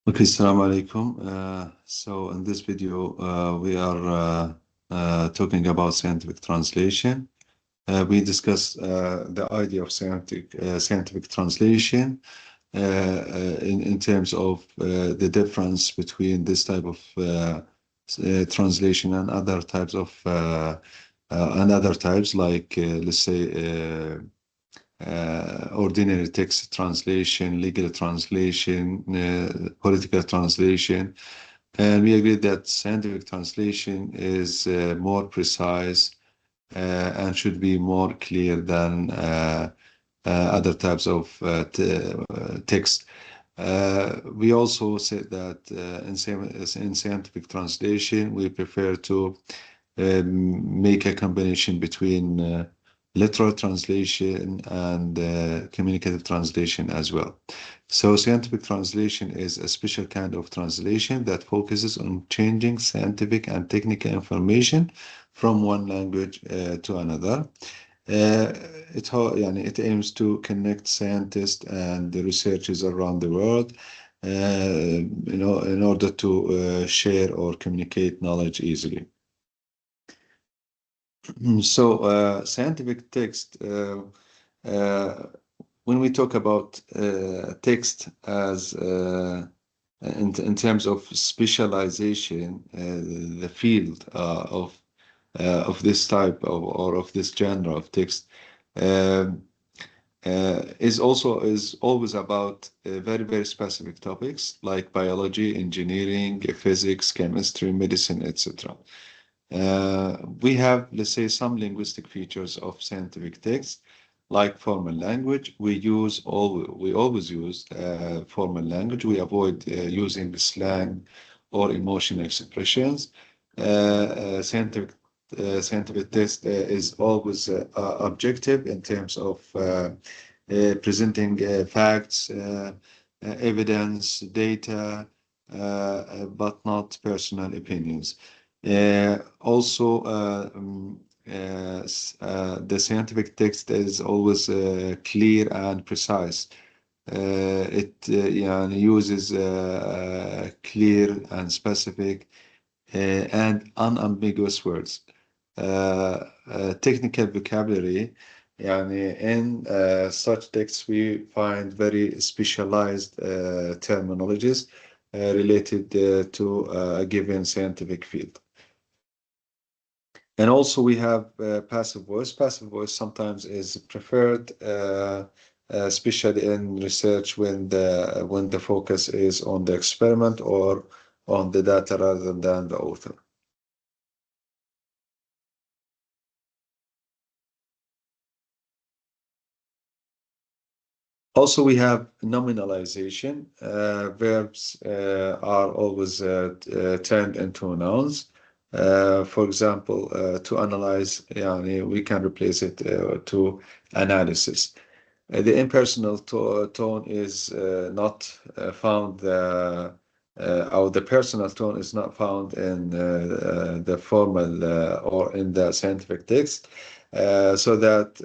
Okay, Assalamu alaikum. So in this video, we are talking about scientific translation. We discuss the idea of scientific translation in terms of the difference between this type of translation and other types of like let's say ordinary text translation, legal translation, political translation. And we agree that scientific translation is more precise and should be more clear than other types of text. We also said that in scientific translation, we prefer to make a combination between literal translation and communicative translation as well. So scientific translation is a special kind of translation that focuses on changing scientific and technical information from one language to another. It aims to connect scientists and the researchers around the world, in order to share or communicate knowledge easily. So, scientific text, when we talk about text as in terms of specialization, the field of this type of or of this genre of text um, is always about very specific topics like biology, engineering, physics, chemistry, medicine, etc. We have, let's say, some linguistic features of scientific text, like formal language. We always use formal language. We avoid using slang or emotional expressions. Scientific text is always objective in terms of presenting facts, evidence, data, but not personal opinions. Also, the scientific text is always clear and precise. It uses clear and specific and unambiguous words. Technical vocabulary. In such texts, we find very specialized terminologies related to a given scientific field. And also we have passive voice. Passive voice sometimes is preferred, especially in research when the focus is on the experiment or on the data rather than the author. Also, we have nominalization. Verbs are always turned into nouns. For example, to analyze, we can replace it to analysis. The impersonal tone is not found, or the personal tone is not found in the formal or in the scientific text, so that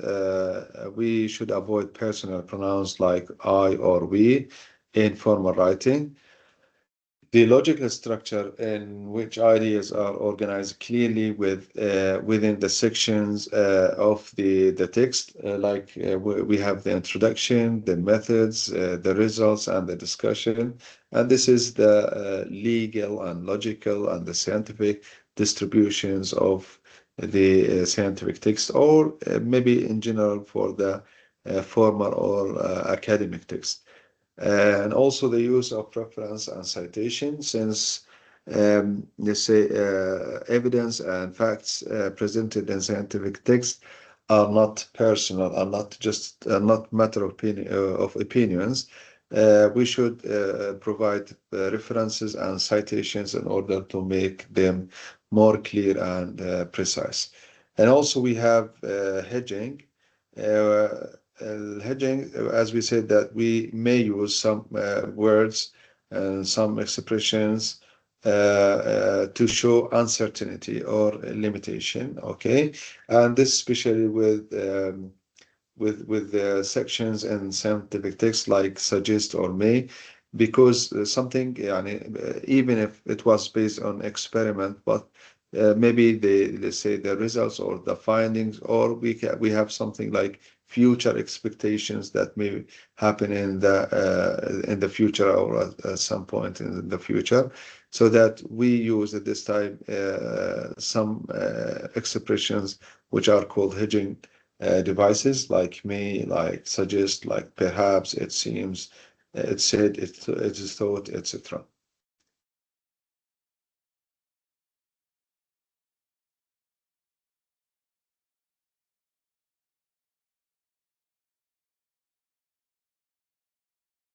we should avoid personal pronouns like I or we in formal writing. The logical structure in which ideas are organized clearly within the sections of the text, we have the introduction, the methods, the results, and the discussion. And this is the legal and logical and the scientific distributions of the scientific text, or maybe in general for the formal or academic text. And also the use of reference and citation, since let's say evidence and facts presented in scientific text are not personal, are not just not matter of opinions. We should provide references and citations in order to make them more clear and precise. And also we have hedging. Hedging, as we said, that we may use some words and some expressions to show uncertainty or limitation. Okay, and this especially with the sections in scientific text like suggest or may. because something even if it was based on experiment, but maybe let's say the results or the findings, or we have something like future expectations that may happen in the future, or at some point in the future, so that we use at this time some expressions which are called hedging devices, like may, like suggest, like perhaps, it seems, it said, it is thought, etc.